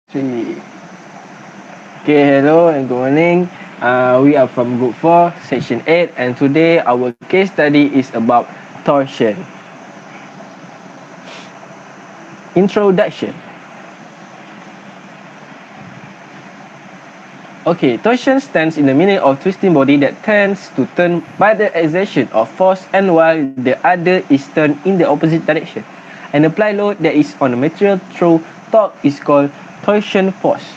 Three. Okay, hello and good morning. We are from Group 4, Section 8, and today our case study is about torsion. Introduction. Okay, torsion stands in the meaning of twisting body that tends to turn by the exertion of force and while the other is turned in the opposite direction. An applied load that is on a material through torque is called torsion force.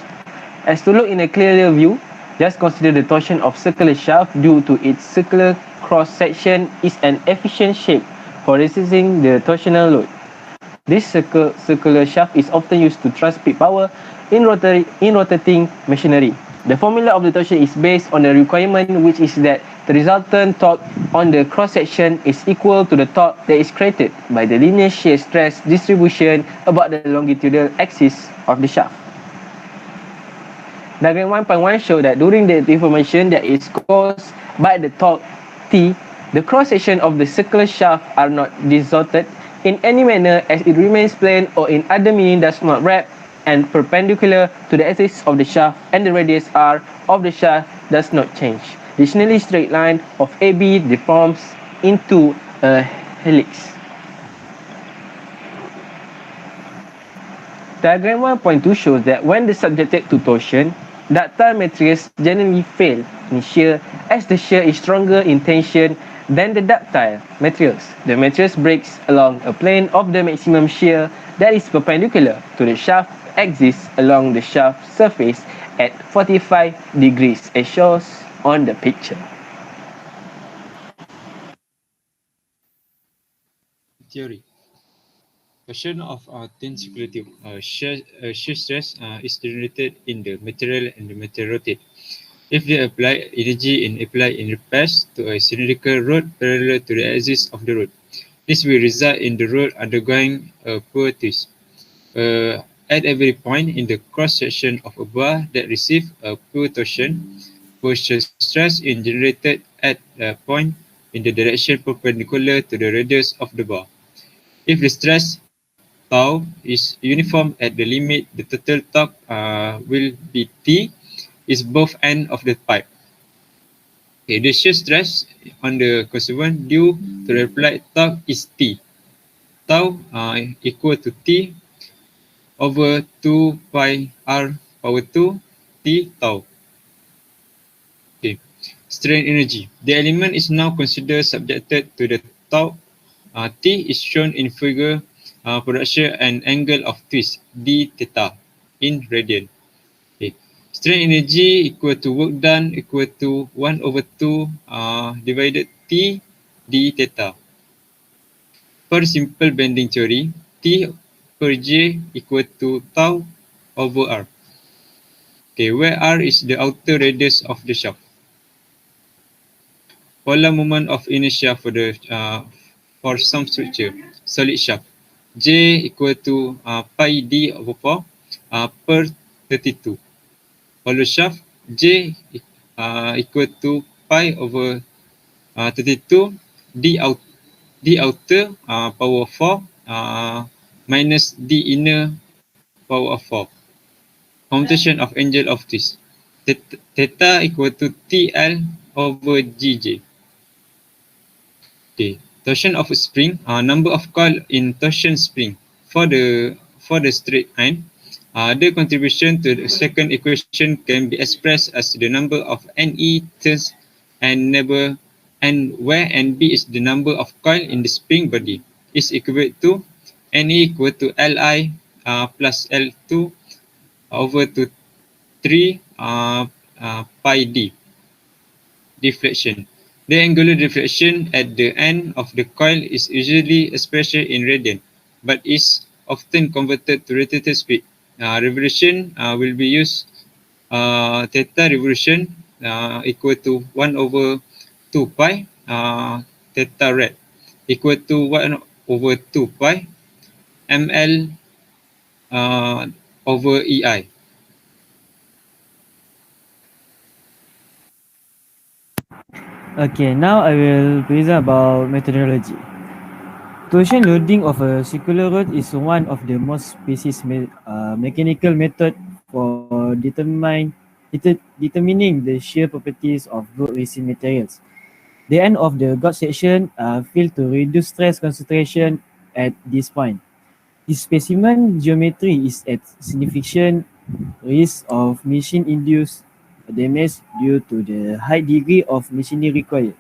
As to look in a clearer view, just consider the torsion of circular shaft due to its circular cross-section is an efficient shape for resisting the torsional load. This circular shaft is often used to transmit power in rotating machinery. The formula of the torsion is based on the requirement, which is that the resultant torque on the cross-section is equal to the torque that is created by the linear shear stress distribution about the longitudinal axis of the shaft. Diagram 1.1 shows that during the deformation that is caused by the torque T, the cross-section of the circular shaft are not distorted in any manner as it remains plain or in other meaning does not wrap and perpendicular to the axis of the shaft and the radius r of the shaft does not change. The nearly straight line of AB deforms into a helix. Diagram 1.2 shows that when the subjected to torsion, ductile materials generally fail in shear as the shear is stronger in tension than the ductile materials. The materials breaks along a plane of the maximum shear that is perpendicular to the shaft axis along the shaft surface at 45 degrees as shown on the picture. Theory. Torsion of thin circular tube. Shear stress is generated in the material and the material rotate. If the applied energy is applied in repairs to a cylindrical rod parallel to the axis of the rod, this will result in the rod undergoing a poor twist. At every point in the cross-section of a bar that receives a pure torsion, shear stress is generated at a point in the direction perpendicular to the radius of the bar. If the stress tau is uniform at the limit, the total torque will be T is both ends of the pipe. Okay, the shear stress on the conservant due to the applied torque is T. Tau equal to T over 2 pi r power 2 T tau. Okay. Strain energy. The element is now considered subjected to the tau. T is shown in figure production and angle of twist d theta in radian. Okay. Strain energy equal to work done equal to 1 over 2 divided T d theta. Per simple bending theory, T per J equal to tau over R. Okay, where R is the outer radius of the shaft. Polar moment of inertia for some structure, solid shaft. J equal to pi d over 4 per 32. Hollow shaft, J equal to pi over 32 d outer power 4 minus d inner power of 4. Commutation of angle of twist. Theta equal to TL over GJ. Okay. Torsion of a spring, number of coil in torsion spring for the straight line. The contribution to the second equation can be expressed as the number of NE turns and where NB is the number of coil in the spring body is equivalent to NE equal to Li plus L2 over to 3 pi d. Deflection. The angular deflection at the end of the coil is usually expressed in radian, but is often converted to rotated speed. Revolution will be used theta revolution equal to 1 over 2 pi theta rad equal to 1 over 2 pi ml over EI. Okay, now I will present about methodology. Torsion loading of a circular rod is one of the most precise mechanical method for determining the shear properties of road racing materials. The end of the gauge section are filled to reduce stress concentration at this point. The specimen geometry is at significant risk of machine-induced damage due to the high degree of machinery required.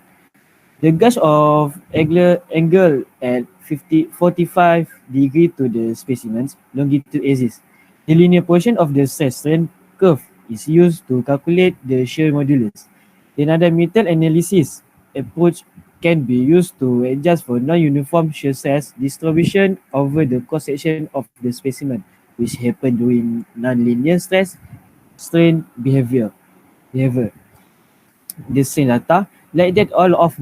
The gauge of angle at 45 degree to the specimen's longitude exists. The linear portion of the stress strain curve is used to calculate the shear modulus. Another method analysis approach can be used to adjust for non-uniform shear stress distribution over the cross-section of the specimen, which happen during non-linear stress strain behavior. The strain data, like that all of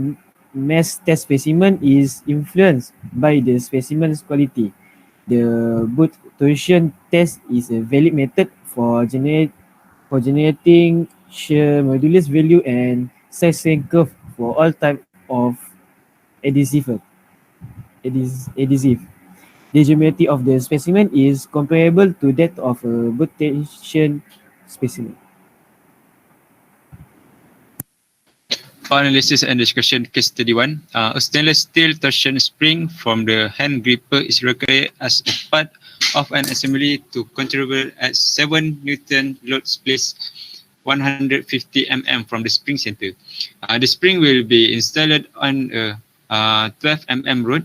mass test specimen is influenced by the specimen's quality. The boot torsion test is a valid method for generating shear modulus value and stress strain curve for all type of adhesive. adhesive. The geometry of the specimen is comparable to that of a boot torsion specimen. For analysis and discussion, case study 1. A stainless steel torsion spring from the hand gripper is required as a part of an assembly to contribute at 7 Newton loads placed 150 mm from the spring center. The spring will be installed on a 12 mm rod.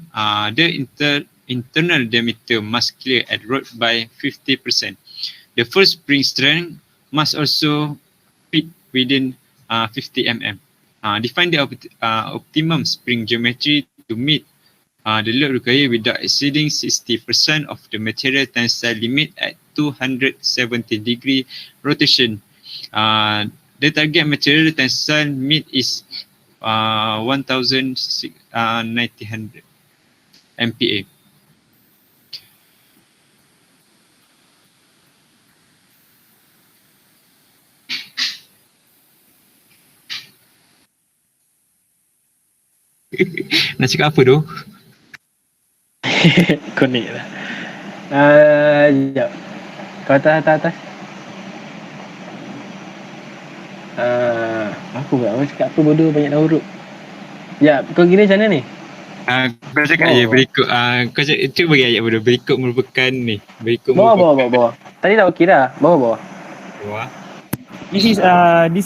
The internal diameter must clear at rod by 50%. The first spring strength must also fit within 50 mm. Define the optimum spring geometry to meet the load required without exceeding 60% of the material tensile limit at 270 degree rotation. The target material tensile limit is 1900 MPa. Nak cakap apa tu? Connect lah. Sekejap. Kau atas. Aku cakap apa bodoh, banyak dah huruf. Ya, kau kira macam mana ni? Kau cakap je berikut. Kau cuba bagi ayat bodoh. Berikut merupakan ni. Bawah. Tadi dah okey dah. Bawah. This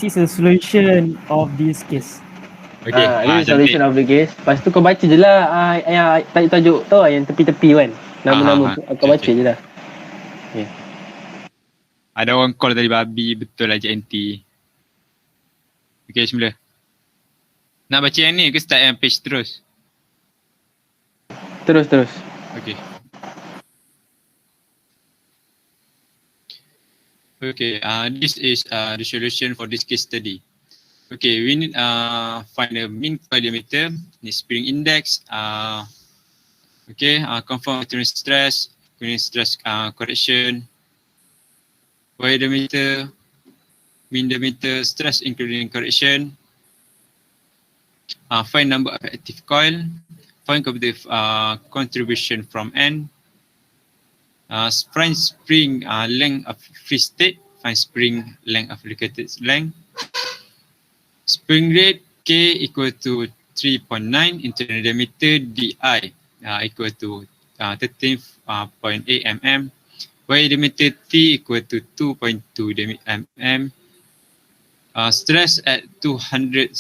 is a solution of this case. Okay. Ini solution of the case. Lepas tu kau baca je lah tajuk tu yang tepi-tepi kan. Nama-nama kau baca je lah. Okay. Ada orang call tadi babi. Betul lah JNT. Okay, semula. Nak baca yang ni ke start yang page terus? Terus. Okay. Okay, this is the solution for this case study. Okay, we need find the mean coil diameter, the spring index, confirm material stress, correction, wire diameter, mean diameter, stress including correction, find number of active coil, find competitive contribution from N, find spring length of free state, find spring length of restricted length, spring rate K equal to 3.9, internal diameter DI equal to 13.8 mm, wire diameter T equal to 2.2 mm, stress at 270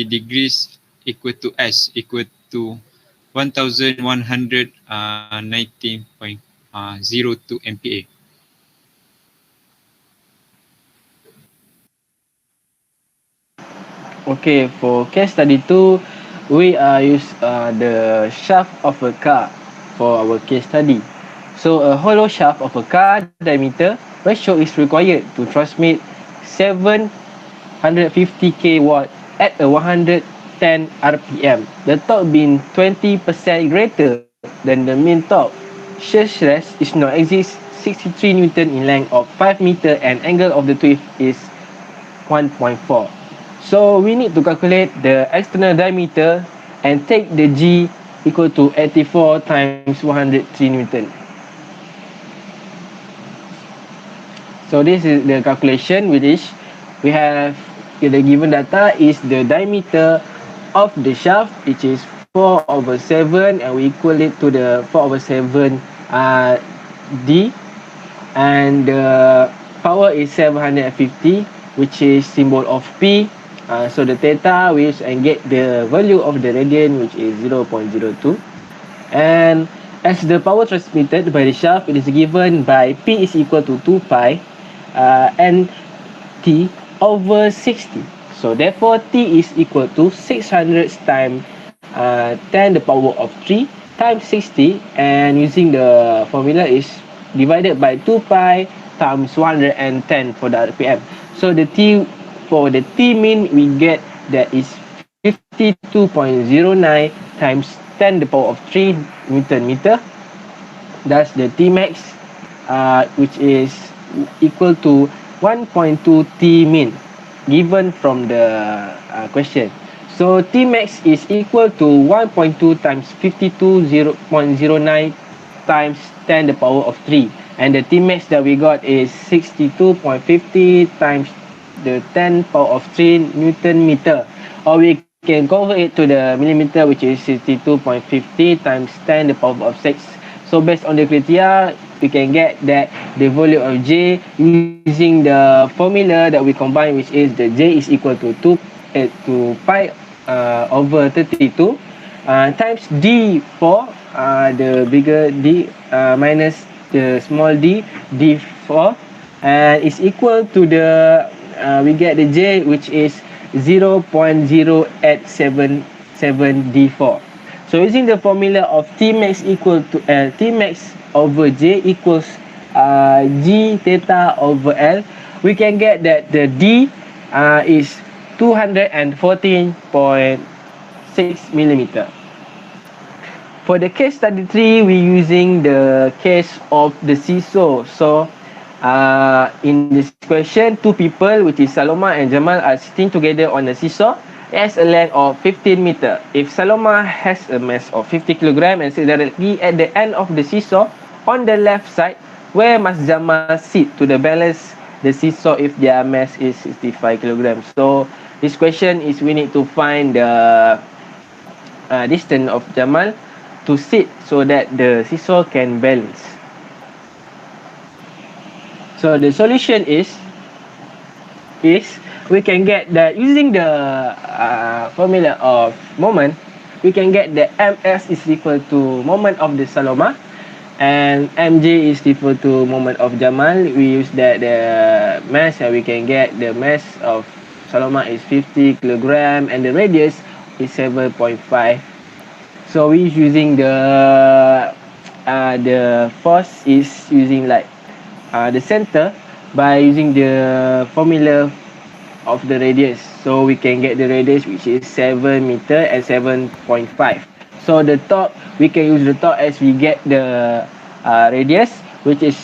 degrees equal to S equal to 1119.02 MPa. Okay, for case study 2, we use the shaft of a car for our case study. So a hollow shaft of a car diameter ratio is required to transmit 750 kW at a 110 RPM. The torque being 20% greater than the mean torque. Shear stress is not exist 63 Newton in length of 5 meter and angle of the twist is 1.4. So we need to calculate the external diameter and take the G equal to 84 times 103 Newton. So this is the calculation with which we have the given data is the diameter of the shaft, which is 4 over 7, and we equal it to the 4 over 7 D, and the power is 750, which is symbol of P. So the theta, we use and get the value of the radian, which is 0.02. And as the power transmitted by the shaft, it is given by P is equal to 2 pi and T over 60. So therefore, T is equal to 600 times 10 the power of 3 times 60, and using the formula is divided by 2 pi times 110 for the RPM. So the T, for the T mean, we get that is 52.09 times 10 the power of 3 Newton meter. That's the T max, which is equal to 1.2 T min given from the question. So T max is equal to 1.2 times 52.09 times 10 the power of 3. And the T max that we got is 62.50 times the 10 power of 3 Newton meter. Or we can convert it to the millimeter, which is 62.50 times 10 the power of 6. So based on the criteria, we can get that the volume of J using the formula that we combine, which is the J is equal to 2 to pi over 32 times D4, the bigger D minus the small d, D4, and is equal to the, we get the J, which is 0.0877 D4. So using the formula of T max equal to T max over J equals G theta over L, we can get that the D is 214.6 millimeter. For the case study 3, we're using the case of the seesaw. So in this question, two people, which is Saloma and Jamal, are sitting together on a seesaw. It has a length of 15 meter. If Saloma has a mass of 50 kilogram and sits directly at the end of the seesaw on the left side, where must Jamal sit to the balance the seesaw if their mass is 65 kilograms? So this question is we need to find the distance of Jamal to sit so that the seesaw can balance. So the solution is we can get that using the formula of moment, we can get the ms is equal to moment of the Saloma, and mj is equal to moment of Jamal. We use that the mass, and we can get the mass of Saloma is 50 kilogram and the radius is 7.5. So we using the force is using like the center by using the formula of the radius. So we can get the radius, which is 7 meter and 7.5. So the torque, we can use the torque as we get the radius, which is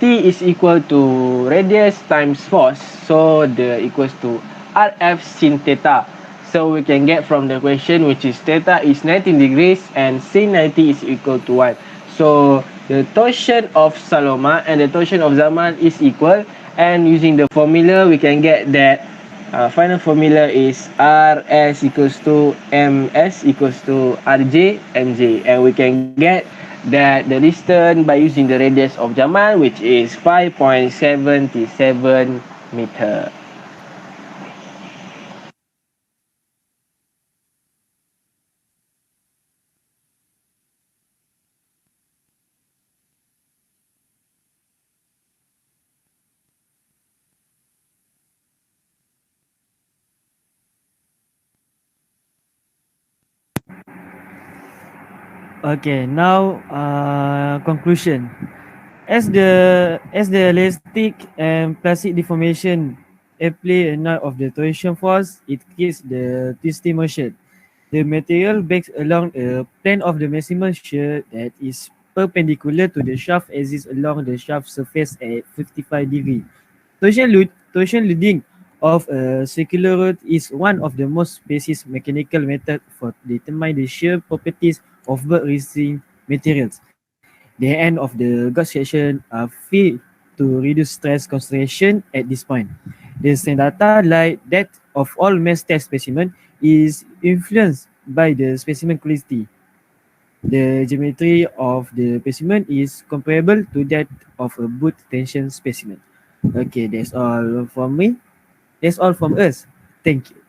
T is equal to radius times force. So the equals to RF sin theta. So we can get from the question, which is theta is 19 degrees and sin 90 is equal to 1. So the torsion of Saloma and the torsion of Jamal is equal, and using the formula we can get that final formula is Rs equals to Ms equals to Rj Mj, and we can get that the distance by using the radius of Jamal, which is 5.77 meter. Okay, now conclusion. As the elastic and plastic deformation apply a node of the torsion force, it creates the twisting motion. The material backs along a plane of the maximum shear that is perpendicular to the shaft axis along the shaft surface at 55 degree. Torsion loading of a circular rod is one of the most precise mechanical methods for determining the shear properties of bird resisting materials. The end of the gut section are free to reduce stress concentration at this point. The strain data, like that of all mass test specimen, is influenced by the specimen quality. The geometry of the specimen is comparable to that of a boot tension specimen. Okay, that's all from me. That's all from us. Thank you.